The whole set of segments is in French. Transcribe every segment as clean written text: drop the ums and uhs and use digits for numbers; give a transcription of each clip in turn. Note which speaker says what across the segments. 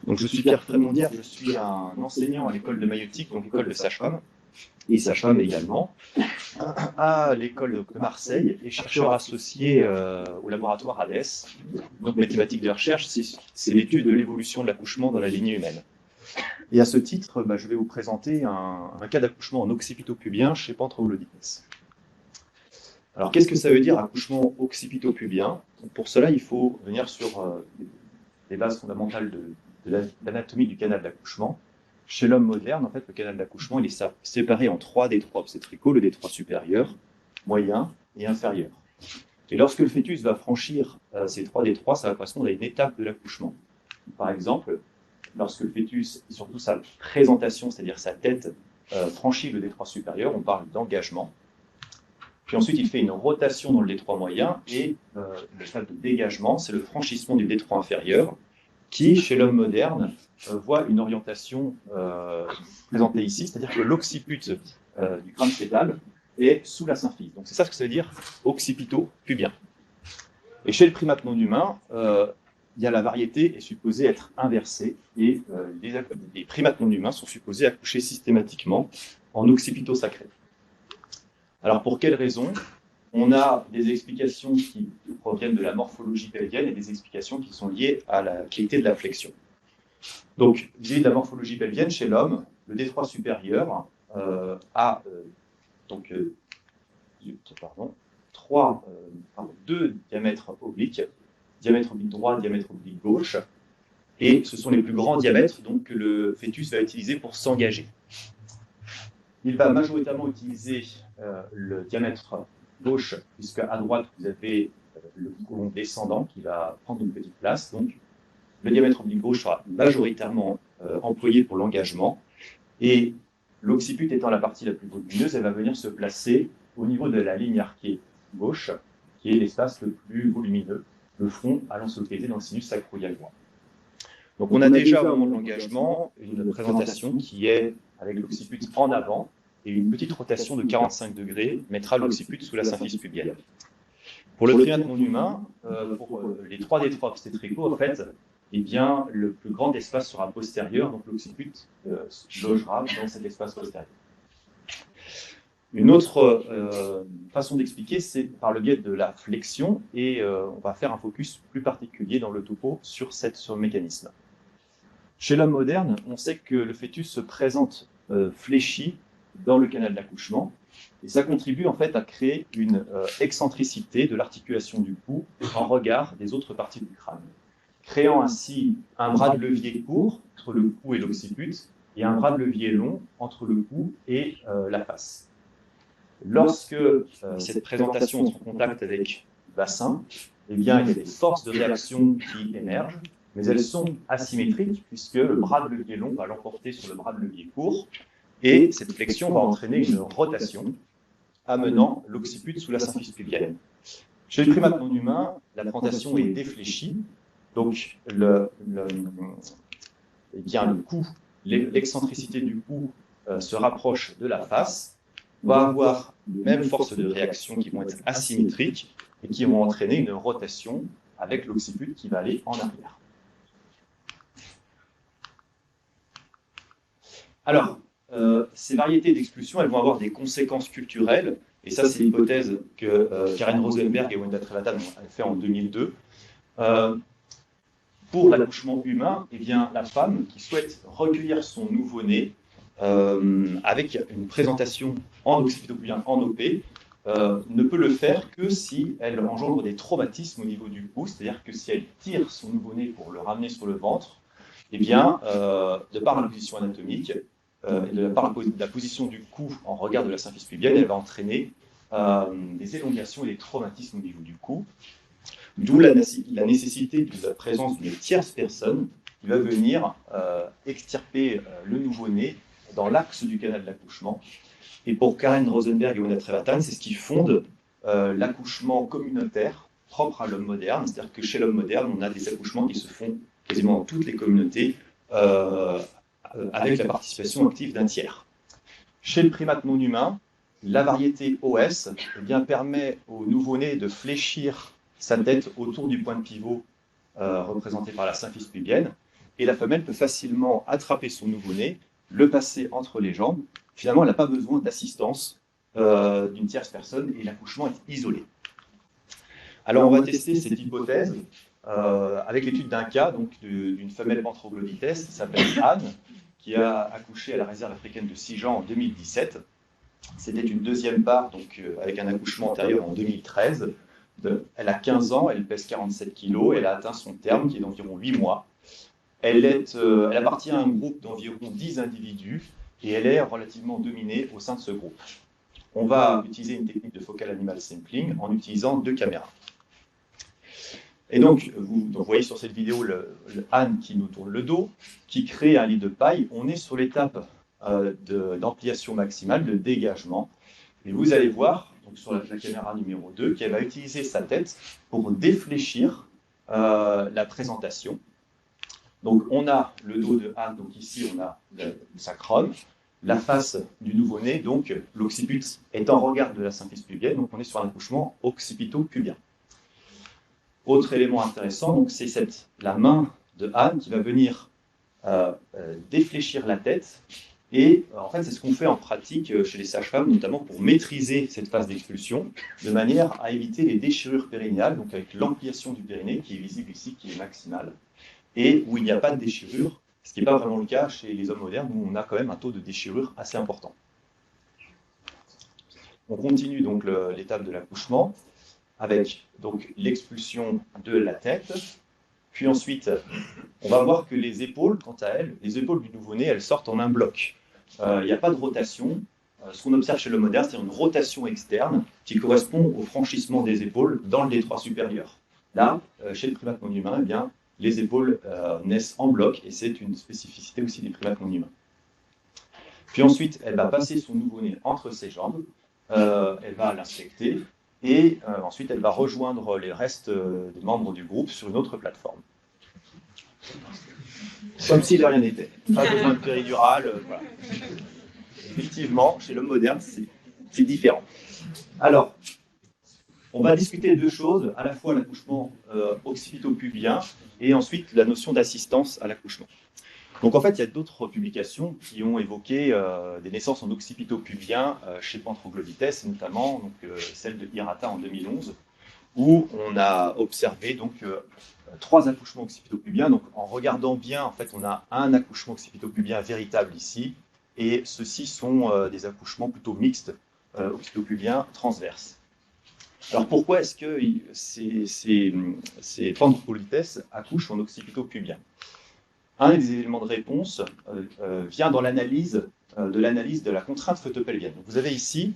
Speaker 1: Donc, je suis Pierre Frémondière, je suis un enseignant à l'école de maïeutique, donc l'école de sage-femme, et sage-femme également, à l'école de Marseille, et chercheur associé au laboratoire ADES. Donc, mes thématiques de recherche, c'est l'étude de l'évolution de l'accouchement dans la lignée humaine. Et à ce titre, je vais vous présenter un cas d'accouchement en occipito-pubien chez Panthroglodites. Alors, qu'est-ce que ça veut dire accouchement occipito-pubien? Pour cela, il faut venir sur les bases fondamentales de l'anatomie du canal d'accouchement. Chez l'homme moderne, en fait, le canal d'accouchement, il est séparé en 3 détroits obstétricaux, le détroit supérieur, moyen et inférieur. Et lorsque le fœtus va franchir ces 3 détroits, ça va correspondre à une étape de l'accouchement. Par exemple, lorsque le fœtus, et surtout sa présentation, c'est-à-dire sa tête, franchit le détroit supérieur, on parle d'engagement. Puis ensuite, il fait une rotation dans le détroit moyen, et le stade de dégagement, c'est le franchissement du détroit inférieur, qui, chez l'homme moderne, voit une orientation présentée ici, c'est-à-dire que l'occiput du crâne fœtal est sous la symphyse. Donc c'est ça ce que ça veut dire occipito-pubien. Et chez le primate non humain, la variété est supposée être inversée, et les primates non humains sont supposés accoucher systématiquement en occipito-sacré. Alors pour quelles raisons? On a des explications qui proviennent de la morphologie pelvienne et des explications qui sont liées à la qualité de la flexion. Donc, vis-à-vis de la morphologie pelvienne, chez l'homme, le détroit supérieur a deux diamètres obliques, diamètre oblique droit, diamètre oblique gauche, et ce sont les plus grands diamètres donc, que le fœtus va utiliser pour s'engager. Il va majoritairement utiliser le diamètre gauche, puisque à droite, vous avez le côlon descendant qui va prendre une petite place. Donc, le diamètre oblique gauche sera majoritairement employé pour l'engagement. Et l'occiput étant la partie la plus volumineuse, elle va venir se placer au niveau de la ligne arquée gauche, qui est l'espace le plus volumineux, le front allant se localiser dans le sinus sacro-iliacoin. Donc, on a déjà au moment de l'engagement une présentation qui est avec l'occiput en avant, et une petite rotation de 45 degrés mettra l'occiput sous la symphyse pubienne. Pour le primate non humain, pour les 3 détroits obstétricaux, en fait, eh bien, le plus grand espace sera postérieur, donc l'occiput logera dans cet espace postérieur. Une autre façon d'expliquer, c'est par le biais de la flexion, et on va faire un focus plus particulier dans le topo sur ce mécanisme. Chez l'homme moderne, on sait que le fœtus se présente fléchi dans le canal d'accouchement, et ça contribue en fait à créer une excentricité de l'articulation du cou en regard des autres parties du crâne, créant ainsi un bras de levier court entre le cou et l'occiput, et un bras de levier long entre le cou et la face. Lorsque cette présentation entre en contact avec le bassin, eh bien, il y a des forces de réaction qui émergent, mais elles sont asymétriques, puisque le bras de levier long va l'emporter sur le bras de levier court, et cette flexion va entraîner une rotation, amenant l'occiput sous la symphyse pubienne. Chez le primate non humain, la présentation est défléchie, donc le cou, l'excentricité du cou se rapproche de la face, va avoir les mêmes forces de réaction qui vont être asymétriques et qui vont entraîner une rotation avec l'occiput qui va aller en arrière. Alors, ces variétés d'expulsion, elles vont avoir des conséquences culturelles, et ça, c'est l'hypothèse que Karen Rosenberg et Wenda Trevathan ont fait en 2002. Pour l'accouchement humain, eh bien, la femme qui souhaite recueillir son nouveau-né avec une présentation en occipito-pubien en OP ne peut le faire que si elle engendre des traumatismes au niveau du cou, c'est-à-dire que si elle tire son nouveau-né pour le ramener sur le ventre, eh bien, de par la position anatomique, et de par la position du cou en regard de la symphyse pubienne, elle va entraîner des élongations et des traumatismes au niveau du cou, d'où la nécessité de la présence d'une tierce personne qui va venir extirper le nouveau-né dans l'axe du canal d'accouchement. Et pour Karen Rosenberg et Wenda Trevathan, c'est ce qui fonde l'accouchement communautaire propre à l'homme moderne, c'est-à-dire que chez l'homme moderne, on a des accouchements qui se font quasiment dans toutes les communautés, avec la participation active d'un tiers. Chez le primate non humain, la variété OS eh bien, permet au nouveau-né de fléchir sa tête autour du point de pivot représenté par la symphyse pubienne, et la femelle peut facilement attraper son nouveau-né, le passer entre les jambes. Finalement, elle n'a pas besoin d'assistance d'une tierce personne et l'accouchement est isolé. Alors, on va tester cette hypothèse avec l'étude d'un cas d'une femelle ventrogloditesse qui s'appelle Anne, qui a accouché à la réserve africaine de Sijan en 2017. C'était une deuxième part, donc avec un accouchement antérieur en 2013. Elle a 15 ans, elle pèse 47 kg, elle a atteint son terme qui est d'environ 8 mois. Elle appartient à un groupe d'environ 10 individus et elle est relativement dominée au sein de ce groupe. On va utiliser une technique de focal animal sampling en utilisant 2 caméras. Et donc, vous voyez sur cette vidéo le Anne qui nous tourne le dos, qui crée un lit de paille. On est sur l'étape d'ampliation maximale, de dégagement. Et vous allez voir, donc sur la caméra numéro 2, qu'elle va utiliser sa tête pour défléchir la présentation. Donc, on a le dos de Anne, donc ici, on a le sacrum, la face du nouveau-né, donc l'occiput est en regard de la symphyse pubienne, donc on est sur un accouchement occipito-pubien. Autre élément intéressant, c'est la main de Anne qui va venir défléchir la tête. Et en fait, c'est ce qu'on fait en pratique chez les sages-femmes, notamment pour maîtriser cette phase d'expulsion, de manière à éviter les déchirures périnéales, donc avec l'ampliation du périnée qui est visible ici, qui est maximale, et où il n'y a pas de déchirure, ce qui n'est pas vraiment le cas chez les hommes modernes, où on a quand même un taux de déchirure assez important. On continue donc l'étape de l'accouchement, avec donc l'expulsion de la tête. Puis ensuite, on va voir que les épaules, quant à elles, les épaules du nouveau-né, elles sortent en un bloc. Il n'y a pas de rotation. Ce qu'on observe chez l'homme moderne, c'est une rotation externe qui correspond au franchissement des épaules dans le détroit supérieur. Là, chez le primate non humain, eh bien, les épaules naissent en bloc, et c'est une spécificité aussi des primates non humains. Puis ensuite, elle va passer son nouveau-né entre ses jambes, elle va l'inspecter, et ensuite elle va rejoindre les restes des membres du groupe sur une autre plateforme. Comme si de rien n'était. Pas besoin de péridurale, voilà. Effectivement, chez l'homme moderne, c'est différent. Alors, on va discuter de 2 choses, à la fois l'accouchement occipito-pubien et ensuite la notion d'assistance à l'accouchement. Donc en fait, il y a d'autres publications qui ont évoqué des naissances en occipito-pubien chez Panthroglodites, notamment celle de Hirata en 2011, où on a observé donc 3 accouchements occipito-pubiens. Donc en regardant bien, en fait, on a un accouchement occipito-pubien véritable ici, et ceux-ci sont des accouchements plutôt mixtes, occipito-pubiens transverses. Alors pourquoi est-ce que ces Panthroglodites accouchent en occipito-pubien? Un des éléments de réponse vient dans l'analyse de la contrainte photopelvienne. Donc, vous avez ici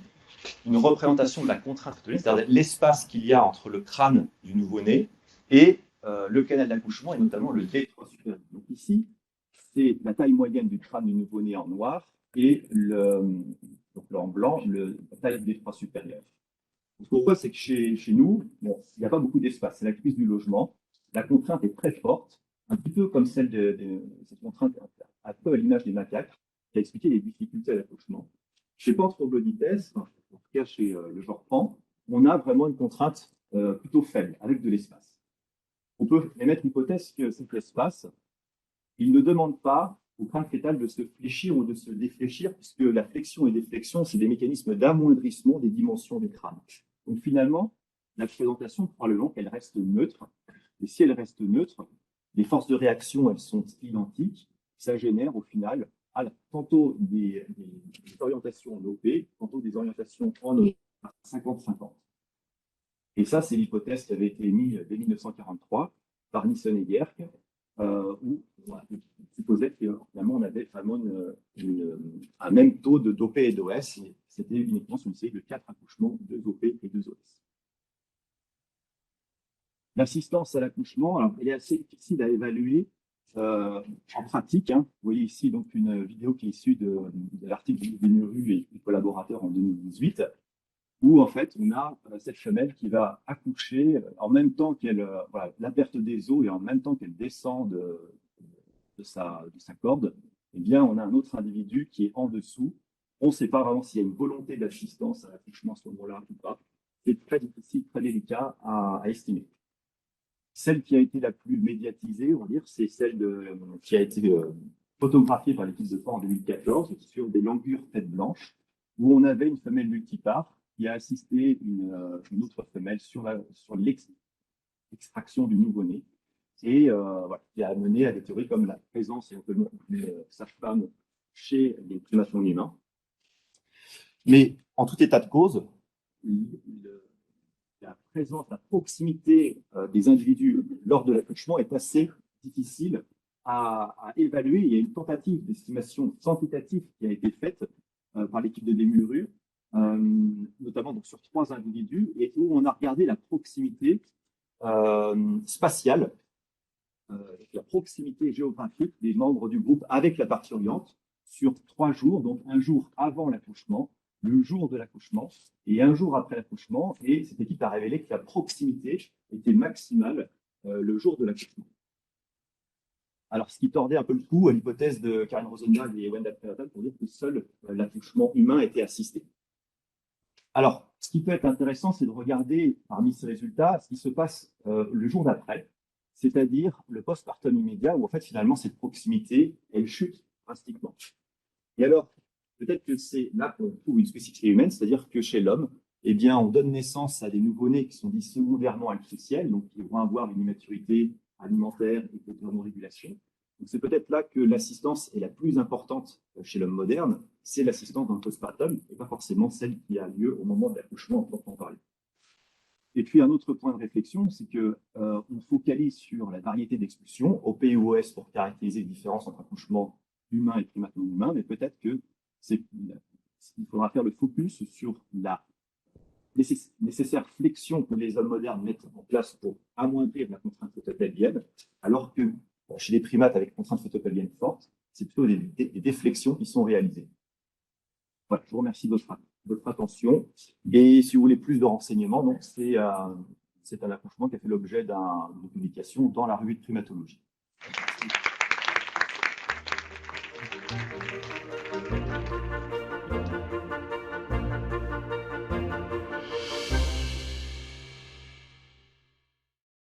Speaker 1: une représentation de la contrainte photopelvienne, c'est-à-dire l'espace qu'il y a entre le crâne du nouveau-né et le canal d'accouchement, et notamment le détroit supérieur. Donc ici, c'est la taille moyenne du crâne du nouveau-né en noir et en blanc, la taille du détroit supérieur. Donc, pourquoi? C'est que chez nous, bon, il n'y a pas beaucoup d'espace, c'est la crise du logement, la contrainte est très forte, un petit peu comme celle de cette contrainte, un peu à l'image des macaques, qui a expliqué les difficultés à l'accouchement. Chez Panthroglodites, en tout cas chez le genre Pan, on a vraiment une contrainte plutôt faible, avec de l'espace. On peut émettre l'hypothèse que cet espace, il ne demande pas au crâne fœtal de se fléchir ou de se défléchir, puisque la flexion et déflexion, c'est des mécanismes d'amoindrissement des dimensions des crânes. Donc finalement, la présentation, probablement qu'elle reste neutre, et si elle reste neutre, les forces de réaction, elles sont identiques. Ça génère au final tantôt des orientations en OP, tantôt des orientations en OP à 50-50. Et ça, c'est l'hypothèse qui avait été émise dès 1943 par Nissen et Gerke, où on supposait que finalement on avait vraiment un même taux de d'OP et d'OS. C'était uniquement sur une série de 4 accouchements, 2 OP et 2 OS. L'assistance à l'accouchement, alors elle est assez difficile à évaluer en pratique. Hein. Vous voyez ici donc une vidéo qui est issue de l'article de Benuru et des collaborateurs en 2018, où en fait on a cette femelle qui va accoucher en même temps qu'elle la perte des os et en même temps qu'elle descend de sa corde. Eh bien, on a un autre individu qui est en dessous. On ne sait pas vraiment s'il y a une volonté d'assistance à l'accouchement à ce moment-là ou pas. C'est très difficile, très délicat à estimer.
Speaker 2: Celle qui a été la plus médiatisée, on va dire, c'est celle qui a été photographiée par l'équipe de Fort en 2014 sur des langures tête blanche, où on avait une femelle multipare qui a assisté une autre femelle sur l'extraction du nouveau-né et voilà, qui a mené à des théories comme la présence éventuellement d'une sage-femme chez les primates non humains. Mais en tout état de cause, la présence, la proximité des individus lors de l'accouchement est assez difficile à évaluer. Il y a une tentative d'estimation quantitative qui a été faite par l'équipe de Desmurus, notamment donc, sur 3 individus, et où on a regardé la proximité spatiale, la proximité géographique des membres du groupe avec la parturiente sur 3 jours, donc un jour avant l'accouchement, le jour de l'accouchement et un jour après l'accouchement. Et cette équipe a révélé que la proximité était maximale le jour de l'accouchement. Alors, ce qui tordait un peu le cou à l'hypothèse de Karen Rosenberg et Wendell Pemberton pour dire que seul l'accouchement humain était assisté. Alors, ce qui peut être intéressant, c'est de regarder parmi ces résultats ce qui se passe le jour d'après, c'est-à-dire le postpartum immédiat, où en fait, finalement, cette proximité, elle chute drastiquement. Et alors, peut-être que c'est là qu'on trouve une spécificité humaine, c'est-à-dire que chez l'homme, eh bien, on donne naissance à des nouveau-nés qui sont dits secondairement altriciels, donc qui vont avoir une immaturité alimentaire et de thermorégulation. Donc, c'est peut-être là que l'assistance est la plus importante chez l'homme moderne, c'est l'assistance dans le postpartum, et pas forcément celle qui a lieu au moment de l'accouchement en proprement parler. Et puis, un autre point de réflexion, c'est qu'on focalise sur la variété d'expulsions, OP ou OS, pour caractériser les différences entre accouchement humain et primate non humain, mais peut-être qu'il faudra faire le focus sur la nécessaire flexion que les hommes modernes mettent en place pour amoindrir la contrainte photopelvienne, alors que chez les primates avec contrainte photopelvienne forte, c'est plutôt des déflexions qui sont réalisées. Voilà, je vous remercie de votre attention. Et si vous voulez plus de renseignements, donc c'est un accouchement qui a fait l'objet d'une publication dans la revue de primatologie. Merci.